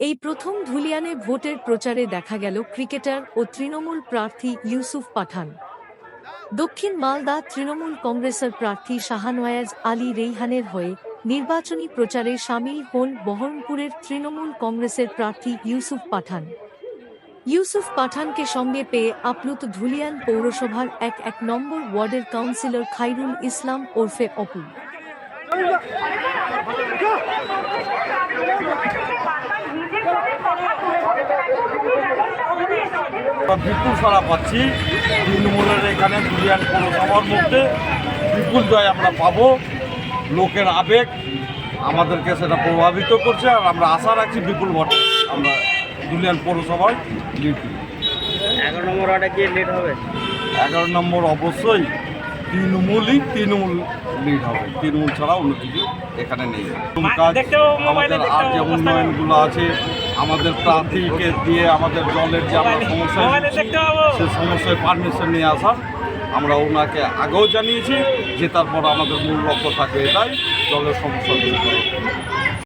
এই প্রথম ধুলিয়ানে ভোটের প্রচারে দেখা গেল ক্রিকেটার ও তৃণমূল প্রার্থী ইউসুফ পাঠান। দক্ষিণ মালদা তৃণমূল কংগ্রেসের প্রার্থী শাহনওয়াজ আলী রেইহানের হয়ে নির্বাচনী প্রচারে সামিল হন বহরমপুরের তৃণমূল কংগ্রেসের প্রার্থী ইউসুফ পাঠান। ইউসুফ পাঠানকে সঙ্গে পেয়ে আপ্লুত ধুলিয়ান পৌরসভার এক নম্বর ওয়ার্ডের কাউন্সিলর খাইরুল ইসলাম ওরফে অপু। বিপুল সাড়া পাচ্ছি তৃণমূলের এখানে ধুলিয়ান পৌরসভার মধ্যে বিপুল জয় আমরা পাবো। লোকের আবেগ আমাদেরকে সেটা প্রভাবিত করছে, আর আমরা আশা রাখছি বিপুল ভোটে আমরা ধুলিয়ান পৌরসভায় লিড দিই। 11 নম্বর ওয়ার্ডে কি লিড হবে? 11 নম্বর অবশ্যই তৃণমূল লিড হবে। তৃণমূল ছাড়া অন্য কিছু এখানে নেই। আমাদের আর যে উন্নয়নগুলো আছে, আমাদের প্রার্থীকে দিয়ে আমাদের জলের যে আমরা সমস্যা, সে সমস্যায় পারমিশন নিয়ে আসার আমরা ওনাকে আগেও জানিয়েছি যে তারপর আমাদের মূল লক্ষ্য থাকে এটাই, জলের সমস্যা দূর করা।